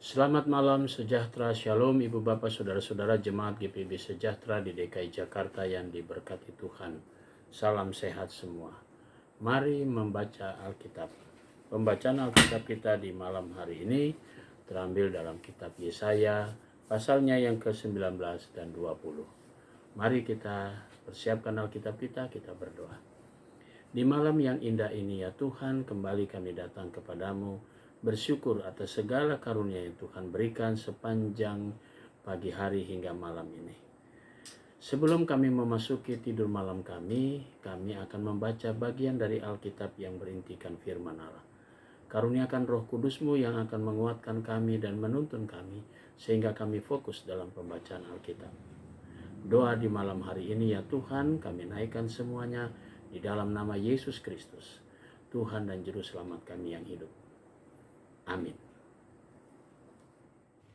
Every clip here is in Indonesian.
Selamat malam sejahtera, shalom Ibu Bapak Saudara-saudara jemaat GPB Sejahtera di DKI Jakarta yang diberkati Tuhan. Salam sehat semua. Mari membaca Alkitab. Pembacaan Alkitab kita di malam hari ini terambil dalam kitab Yesaya pasalnya yang ke-19 dan 20. Mari kita persiapkan Alkitab kita berdoa. Di malam yang indah ini ya Tuhan, kembali kami datang kepadamu, bersyukur atas segala karunia yang Tuhan berikan sepanjang pagi hari hingga malam ini. Sebelum kami memasuki tidur malam kami akan membaca bagian dari Alkitab yang berintikan firman Allah. Karuniakan Roh Kudus-Mu yang akan menguatkan kami dan menuntun kami, sehingga kami fokus dalam pembacaan Alkitab. Doa di malam hari ini ya Tuhan, kami naikkan semuanya di dalam nama Yesus Kristus, Tuhan dan Juru Selamat kami yang hidup. Amin.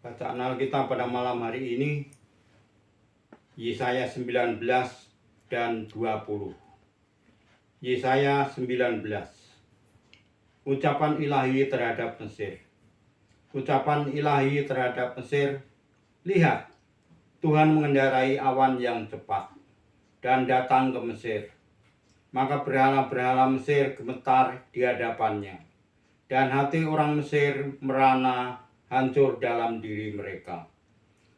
Bacaan Alkitab pada malam hari ini Yesaya 19 dan 20. Yesaya 19. Ucapan ilahi terhadap Mesir. Ucapan ilahi terhadap Mesir. Lihat, Tuhan mengendarai awan yang cepat dan datang ke Mesir. Maka berhala-berhala Mesir gemetar di hadapannya, dan hati orang Mesir merana hancur dalam diri mereka.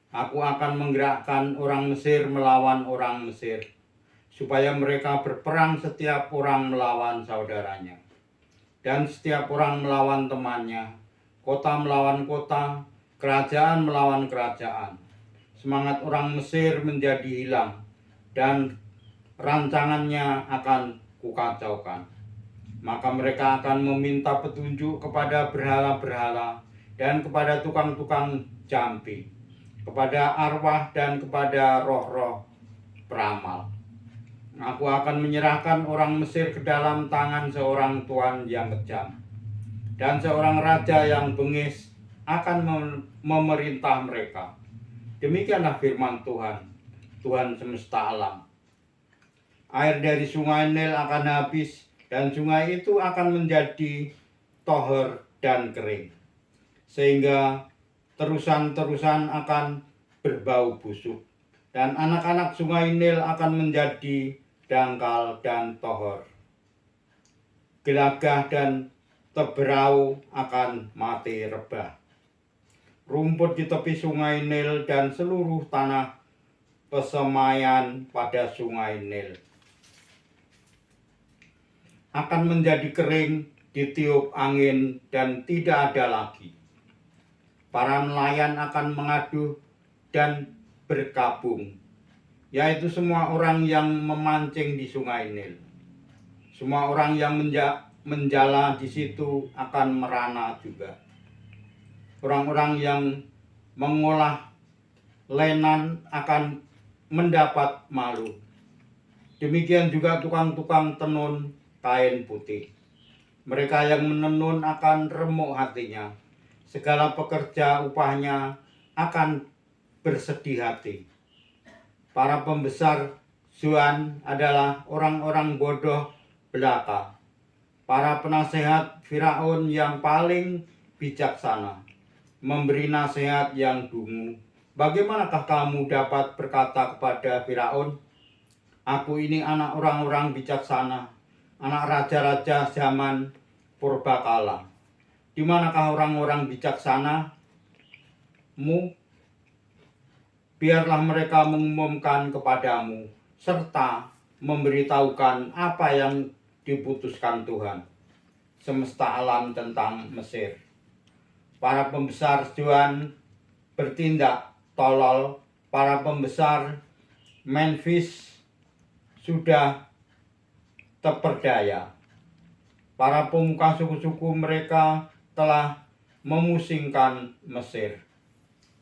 Aku akan menggerakkan orang Mesir melawan orang Mesir, supaya mereka berperang, setiap orang melawan saudaranya, dan setiap orang melawan temannya, kota melawan kota, kerajaan melawan kerajaan. Semangat orang Mesir menjadi hilang, dan rancangannya akan kukacaukan. Maka mereka akan meminta petunjuk kepada berhala-berhala dan kepada tukang-tukang jampi, kepada arwah dan kepada roh-roh peramal. Aku akan menyerahkan orang Mesir ke dalam tangan seorang tuan yang kejam, dan seorang raja yang bengis akan memerintah mereka. Demikianlah firman Tuhan, Tuhan semesta alam. Air dari sungai Nil akan habis, dan sungai itu akan menjadi tohor dan kering, sehingga terusan-terusan akan berbau busuk, dan anak-anak sungai Nil akan menjadi dangkal dan tohor. Gelagah dan teberau akan mati rebah. Rumput di tepi sungai Nil dan seluruh tanah pesemaian pada sungai Nil akan menjadi kering, ditiup angin dan tidak ada lagi. Para nelayan akan mengadu dan berkabung, yaitu semua orang yang memancing di sungai Nil. Semua orang yang menjala di situ akan merana juga. Orang-orang yang mengolah lenan akan mendapat malu. Demikian juga tukang-tukang tenun kain putih. Mereka yang menenun akan remuk hatinya. Segala pekerja upahnya akan bersedih hati. Para pembesar Zoan adalah orang-orang bodoh belaka. Para penasehat Firaun yang paling bijaksana memberi nasihat yang dungu. Bagaimanakah kamu dapat berkata kepada Firaun, aku ini anak orang-orang bijaksana, anak raja-raja zaman purbakala. Di manakah orang-orang bijaksana-mu? Biarlah mereka mengumumkan kepadamu, serta memberitahukan apa yang diputuskan Tuhan semesta alam tentang Mesir. Para pembesar Zoan bertindak tolol, para pembesar Memphis sudah terperdaya. Para pemuka suku-suku mereka telah memusingkan Mesir.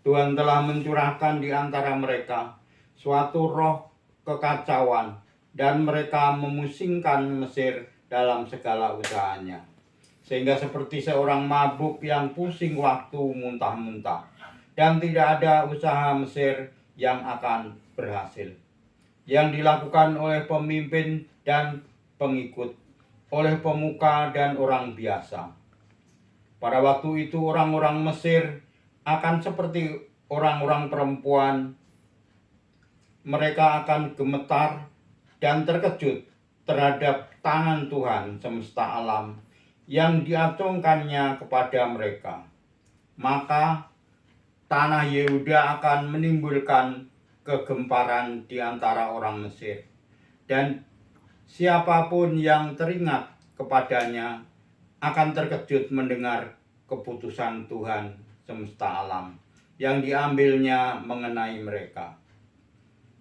Tuhan telah mencurahkan di antara mereka suatu roh kekacauan, dan mereka memusingkan Mesir dalam segala usahanya, sehingga seperti seorang mabuk yang pusing waktu muntah-muntah, dan tidak ada usaha Mesir yang akan berhasil, yang dilakukan oleh pemimpin dan pengikut, oleh pemuka dan orang biasa. Pada waktu itu orang-orang Mesir akan seperti orang-orang perempuan. Mereka akan gemetar dan terkejut terhadap tangan Tuhan semesta alam yang diacungkannya kepada mereka. Maka tanah Yehuda akan menimbulkan kegemparan di antara orang Mesir, dan siapapun yang teringat kepadanya akan terkejut mendengar keputusan Tuhan semesta alam yang diambilnya mengenai mereka.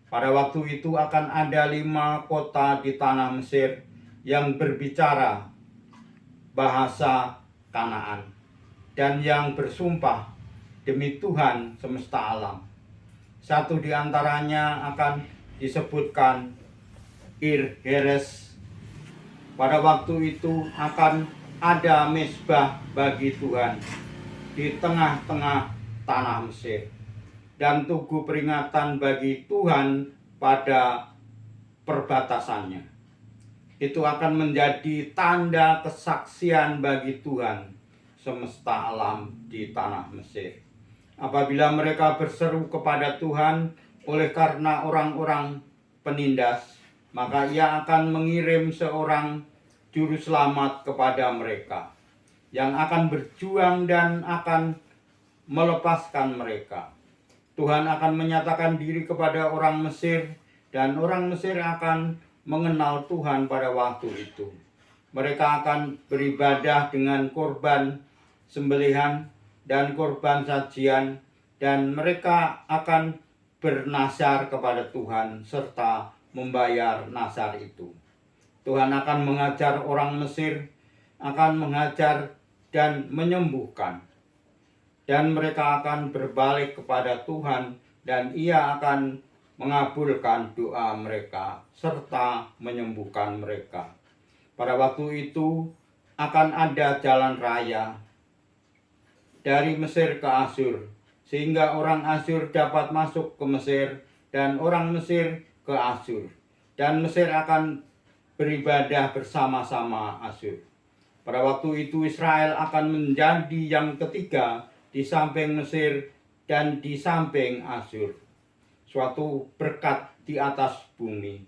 Pada waktu itu akan ada 5 kota di tanah Mesir yang berbicara bahasa Kanaan dan yang bersumpah demi Tuhan semesta alam. Satu di antaranya akan disebutkan Ir-Heres. Pada waktu itu akan ada mezbah bagi Tuhan di tengah-tengah tanah Mesir, dan tugu peringatan bagi Tuhan pada perbatasannya. Itu akan menjadi tanda kesaksian bagi Tuhan semesta alam di tanah Mesir. Apabila mereka berseru kepada Tuhan oleh karena orang-orang penindas, maka Ia akan mengirim seorang juru selamat kepada mereka yang akan berjuang dan akan melepaskan mereka. Tuhan akan menyatakan diri kepada orang Mesir, dan orang Mesir akan mengenal Tuhan pada waktu itu. Mereka akan beribadah dengan korban sembelihan dan korban sajian, dan mereka akan bernasar kepada Tuhan serta membayar nasar itu. Tuhan akan mengajar orang Mesir, akan mengajar dan menyembuhkan. Dan mereka akan berbalik kepada Tuhan, dan Ia akan mengabulkan doa mereka serta menyembuhkan mereka. Pada waktu itu akan ada jalan raya dari Mesir ke Asyur, sehingga orang Asyur dapat masuk ke Mesir dan orang Mesir ke Asyur, dan Mesir akan beribadah bersama-sama Asyur. Pada waktu itu Israel akan menjadi yang ketiga di samping Mesir dan di samping Asyur, suatu berkat di atas bumi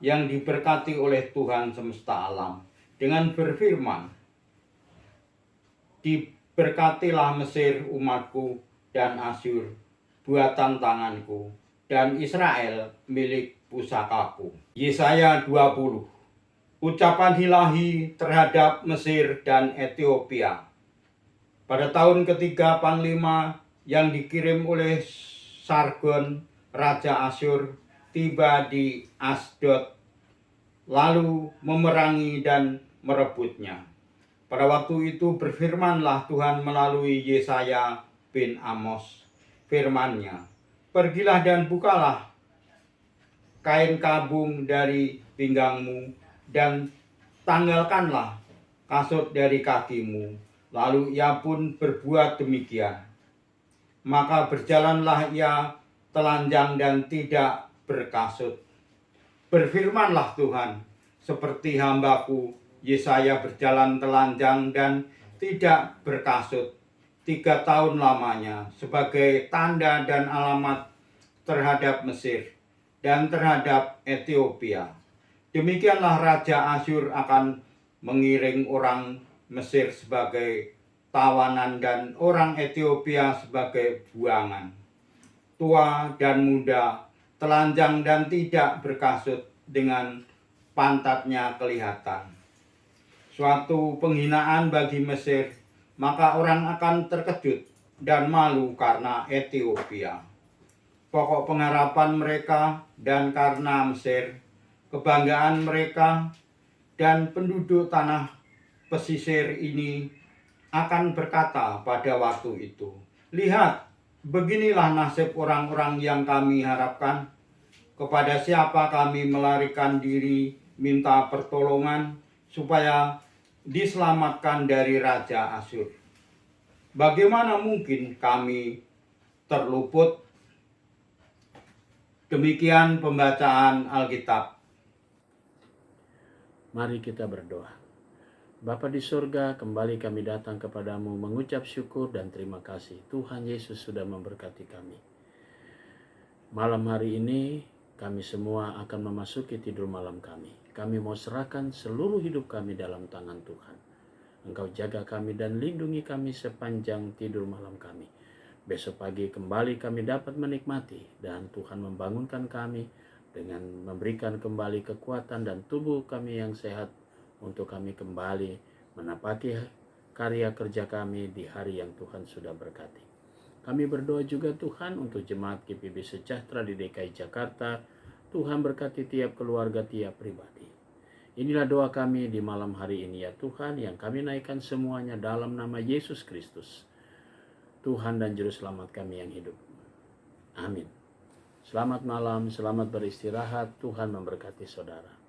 yang diberkati oleh Tuhan semesta alam dengan berfirman, "Diberkatilah Mesir umatku dan Asyur buatan tanganku, dan Israel milik pusakaku." Yesaya 20. Ucapan ilahi terhadap Mesir dan Ethiopia. Pada tahun ketiga Panglima yang dikirim oleh Sargon, Raja Asyur, tiba di Asdod, lalu memerangi dan merebutnya. Pada waktu itu berfirmanlah Tuhan melalui Yesaya bin Amos. Firman-Nya, "Pergilah dan bukalah kain kabung dari pinggangmu, dan tanggalkanlah kasut dari kakimu." Lalu ia pun berbuat demikian. Maka berjalanlah ia telanjang dan tidak berkasut. Berfirmanlah Tuhan, "Seperti hambaku Yesaya berjalan telanjang dan tidak berkasut 3 tahun lamanya, sebagai tanda dan alamat terhadap Mesir dan terhadap Ethiopia. Demikianlah Raja Asyur akan mengiring orang Mesir sebagai tawanan dan orang Ethiopia sebagai buangan. Tua dan muda, telanjang dan tidak berkasut, dengan pantatnya kelihatan. Suatu penghinaan bagi Mesir, maka orang akan terkejut dan malu karena Ethiopia. Pokok pengharapan mereka dan karena Mesir, kebanggaan mereka, dan penduduk tanah pesisir ini akan berkata pada waktu itu, "Lihat, beginilah nasib orang-orang yang kami harapkan. Kepada siapa kami melarikan diri minta pertolongan supaya diselamatkan dari Raja Asyur. Bagaimana mungkin kami terluput?" Demikian pembacaan Alkitab. Mari kita berdoa. Bapa di surga, kembali kami datang kepadamu mengucap syukur dan terima kasih. Tuhan Yesus sudah memberkati kami. Malam hari ini kami semua akan memasuki tidur malam kami. Kami mau serahkan seluruh hidup kami dalam tangan Tuhan. Engkau jaga kami dan lindungi kami sepanjang tidur malam kami. Besok pagi kembali kami dapat menikmati dan Tuhan membangunkan kami dengan memberikan kembali kekuatan dan tubuh kami yang sehat untuk kami kembali menapaki karya kerja kami di hari yang Tuhan sudah berkati. Kami berdoa juga Tuhan untuk jemaat GPB Sejahtera di DKI Jakarta. Tuhan berkati tiap keluarga, tiap pribadi. Inilah doa kami di malam hari ini ya Tuhan, yang kami naikkan semuanya dalam nama Yesus Kristus, Tuhan dan Juru Selamat kami yang hidup. Amin. Selamat malam, selamat beristirahat. Tuhan memberkati saudara.